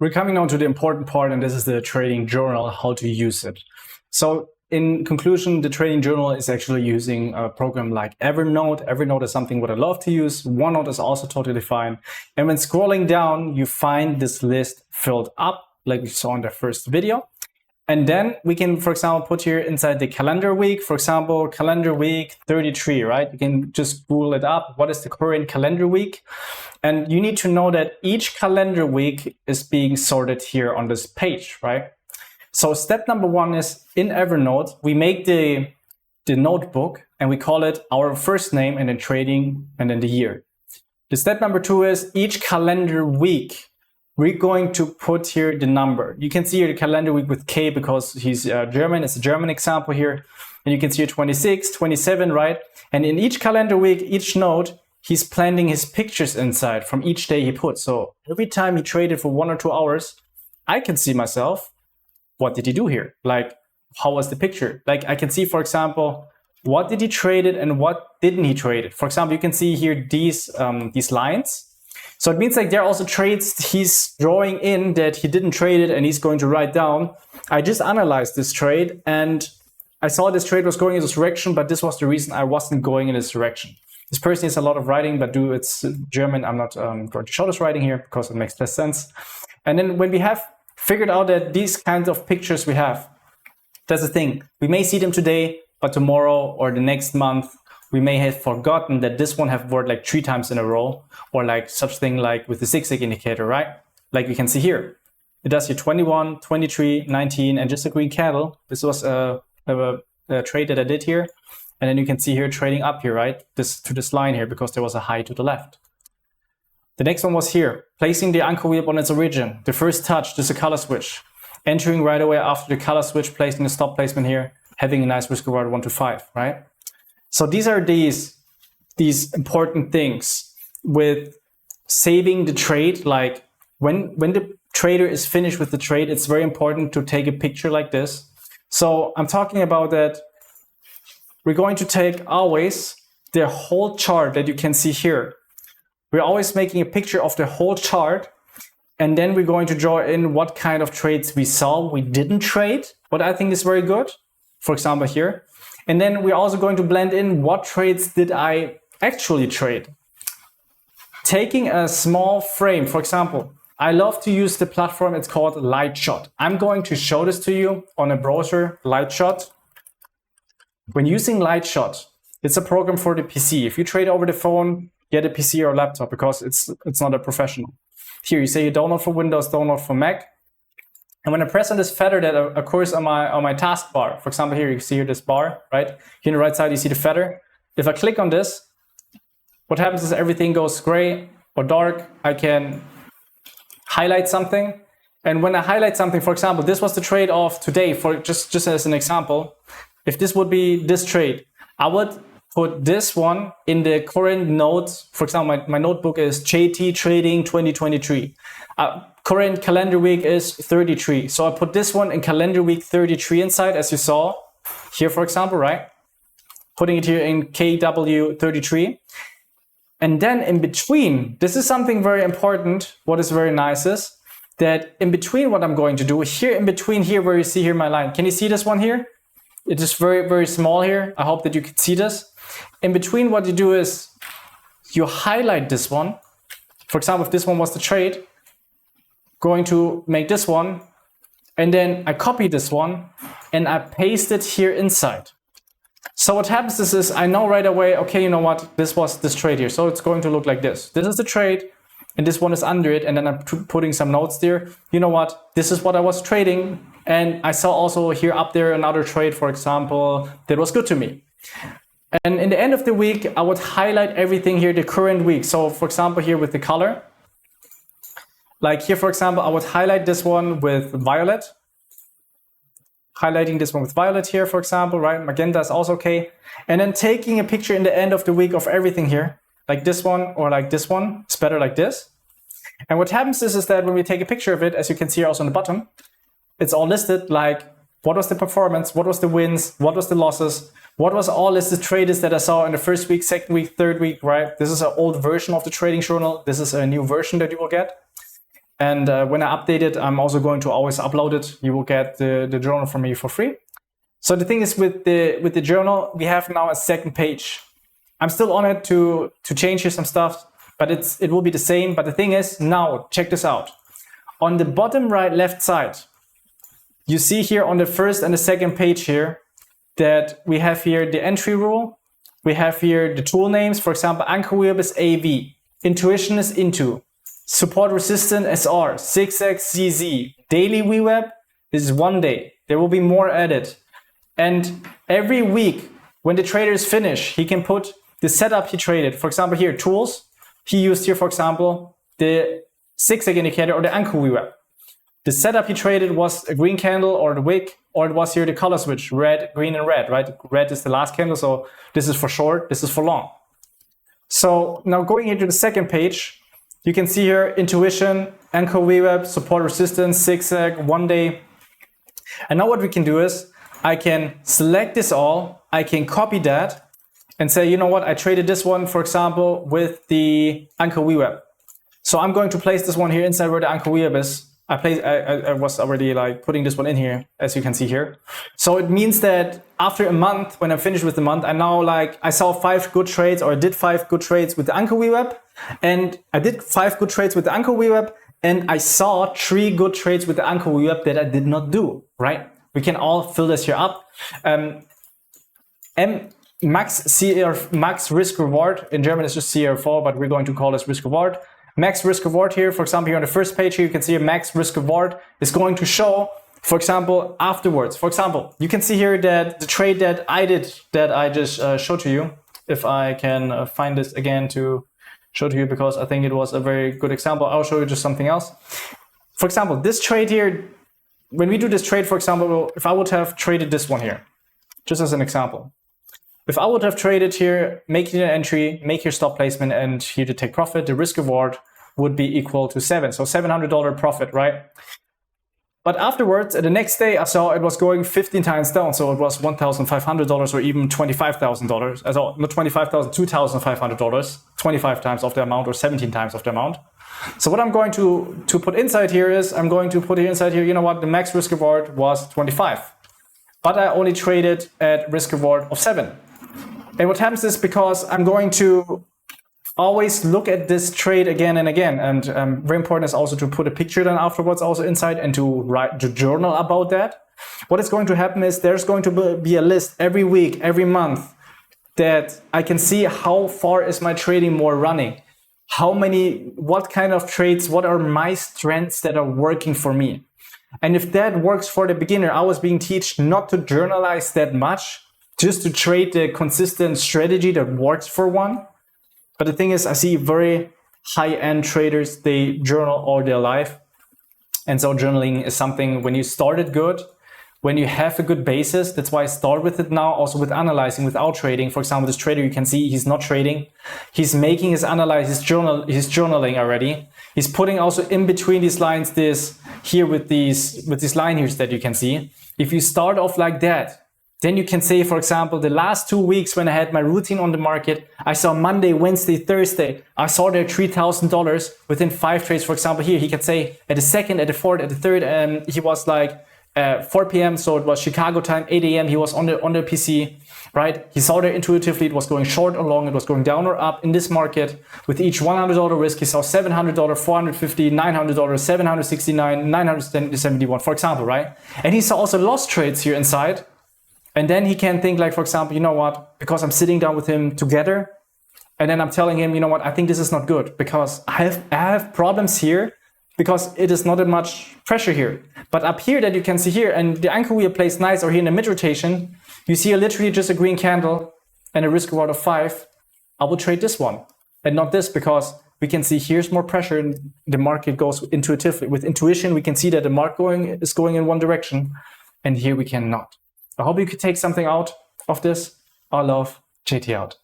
We're coming now to the important part, and this is the trading journal, how to use it. So in conclusion, the trading journal is actually using a program like Evernote. Evernote is something what I love to use. OneNote is also totally fine. And when scrolling down, you find this list filled up like we saw in the first video. And then we can, for example, put here inside the calendar week, for example, calendar week 33, right? You can just Google it up. What is the current calendar week? And you need to know that each calendar week is being sorted here on this page, right? So step number one is in Evernote, we make the notebook and we call it our first name and then trading and then the year. The step number two is each calendar week, we're going to put here the number. You can see here the calendar week with K because he's German. It's a German example here. And you can see here 26, 27, right? And in each calendar week, each note, he's planting his pictures inside from each day he put. So every time he traded for 1 or 2 hours, I can see myself, what did he do here? Like, how was the picture? Like I can see, for example, what did he trade it and what didn't he trade it? For example, you can see here these lines. So it means like there are also trades he's drawing in that he didn't trade it and he's going to write down. I just analyzed this trade and I saw this trade was going in this direction, but this was the reason I wasn't going in this direction. This person is a lot of writing, but it's German. I'm not going to show this writing here because it makes less sense. And then when we have figured out that these kinds of pictures we have, that's the thing. We may see them today, but tomorrow or the next month, we may have forgotten that this one have worked like 3 times in a row, or like such thing like with the zigzag indicator, right? Like you can see here, it does here 21, 23, 19, and just a green candle. This was a trade that I did here. And then you can see here trading up here, right? This to this line here, because there was a high to the left. The next one was here, placing the anchor wheel on its origin. The first touch, this is a color switch. Entering right away after the color switch, placing the stop placement here, having a nice risk reward 1 to 5, right? So these are these important things with saving the trade. Like when the trader is finished with the trade, it's very important to take a picture like this. So I'm talking about that we're going to take always the whole chart that you can see here. We're always making a picture of the whole chart, and then we're going to draw in what kind of trades we saw, we didn't trade, what I think is very good, for example here. And then we're also going to blend in what trades did I actually trade. Taking a small frame, for example, I love to use the platform, it's called Lightshot. I'm going to show this to you on a browser, Lightshot. When using Lightshot, it's a program for the PC. If you trade over the phone, get a PC or laptop because it's not a professional. Here you say you download for Windows, download for Mac. And when I press on this feather that occurs on my taskbar, for example, here you see here this bar, right? Here on the right side, you see the feather. If I click on this, what happens is everything goes gray or dark. I can highlight something. And when I highlight something, for example, this was the trade of today, for just as an example. If this would be this trade, I would put this one in the current notes. For example, my notebook is JT Trading 2023. Current calendar week is 33. So I put this one in calendar week 33 inside, as you saw here, for example, right? Putting it here in KW 33. And then in between, this is something very important. What is very nice is that in between what I'm going to do here, in between here where you see here my line, can you see this one here? It is very, very small here. I hope that you can see this. In between, what you do is you highlight this one. For example, if this one was the trade, going to make this one, and then I copy this one and I paste it here inside. So what happens is I know right away, okay, you know what, this was this trade here. So it's going to look like this. This is the trade and this one is under it. And then I'm putting some notes there. You know what, this is what I was trading. And I saw also here up there another trade, for example, that was good to me. And in the end of the week, I would highlight everything here, the current week. So for example, here with the color, like here, for example, I would highlight this one with violet. Highlighting this one with violet here, for example, right? Magenta is also okay. And then taking a picture in the end of the week of everything here, like this one or like this one. It's better like this. And what happens is that when we take a picture of it, as you can see also on the bottom, it's all listed like what was the performance, what was the wins, what was the losses, what was all listed trades that I saw in the first week, second week, third week, right? This is an old version of the trading journal. This is a new version that you will get. And when I update it, I'm also going to always upload it. You will get the journal from me for free. So the thing is with the journal, we have now a second page. I'm still on it to change here some stuff, but it will be the same. But the thing is, now check this out. On the bottom right left side, you see here on the first and the second page here that we have here the entry rule. We have here the tool names. For example, anchor VWAP is AV, intuition is into, support resistant SR, zigzag ZZ, daily VWAP is 1 day. There will be more added. And every week when the trader is finished, he can put the setup he traded. For example, here, tools. He used here, for example, the zigzag indicator or the anchor VWAP. The setup he traded was a green candle or the wick, or it was here the color switch, red, green, and red, right? Red is the last candle, so this is for short, this is for long. So now going into the second page, you can see here intuition, anchor VWAP, support resistance, zigzag, 1 day. And now what we can do is, I can select this all, I can copy that and say, you know what, I traded this one, for example, with the anchor VWAP. So I'm going to place this one here inside where the anchor VWAP is. I was already like putting this one in here, as you can see here. So it means that after a month, when I'm finished with the month, I saw 5 good trades, or I did 5 good trades with the anchor VWAP, and I did 5 good trades with the anchor VWAP, and I saw 3 good trades with the anchor VWAP that I did not do, right? We can all fill this here up. Max risk reward, in German it's just CR4, but we're going to call this risk reward. Max risk reward here, for example, here on the first page here, you can see a max risk reward is going to show, for example, afterwards. For example, you can see here that the trade that I did, that I just showed to you, if I can find this again to show to you, because I think it was a very good example. I'll show you just something else. For example, this trade here, when we do this trade, for example, if I would have traded this one here, just as an example, if I would have traded here, make your entry, make your stop placement, and here to take profit, the risk reward would be equal to 7. So $700 profit, right? But afterwards, the next day, I saw it was going 15 times down. So it was $1,500 or even $25,000. So not $25,000, $2,500, 25 times of the amount or 17 times of the amount. So what I'm going to put inside here is, I'm going to put inside here, you know what, the max risk reward was 25. But I only traded at risk reward of 7. And what happens is, because I'm going to always look at this trade again and again, and very important is also to put a picture then afterwards also inside and to write the journal about that. What is going to happen is there's going to be a list every week, every month, that I can see how far is my trading more running, what kind of trades, what are my strengths that are working for me. And if that works for the beginner, I was being taught not to journalize that much, just to trade the consistent strategy that works for one. But the thing is, I see very high-end traders, they journal all their life. And so journaling is something, when you start it good, when you have a good basis, that's why I start with it now, also with analyzing without trading. For example, this trader, you can see he's not trading. He's making his analysis, he's journaling already. He's putting also in between these lines, this here with these line here that you can see. If you start off like that, then you can say, for example, the last 2 weeks when I had my routine on the market, I saw Monday, Wednesday, Thursday, I saw there $3,000 within 5 trades. For example, here he can say at the second, at the fourth, at the third, he was like 4 p.m. So it was Chicago time, 8 a.m. He was on the PC, right? He saw there intuitively, it was going short or long, it was going down or up in this market. With each $100 risk, he saw $700, $450, $900, $769, $971, for example, right? And he saw also lost trades here inside. And then he can think like, for example, you know what, because I'm sitting down with him together, and then I'm telling him, you know what, I think this is not good because I have problems here because it is not that much pressure here. But up here that you can see here, and the anchor wheel plays nice, or here in the mid rotation, you see literally just a green candle and a risk reward of 5. I will trade this one and not this, because we can see here's more pressure and the market goes intuitively. With intuition, we can see that the market is going in one direction, and here we cannot. I hope you could take something out of this. I love JT out.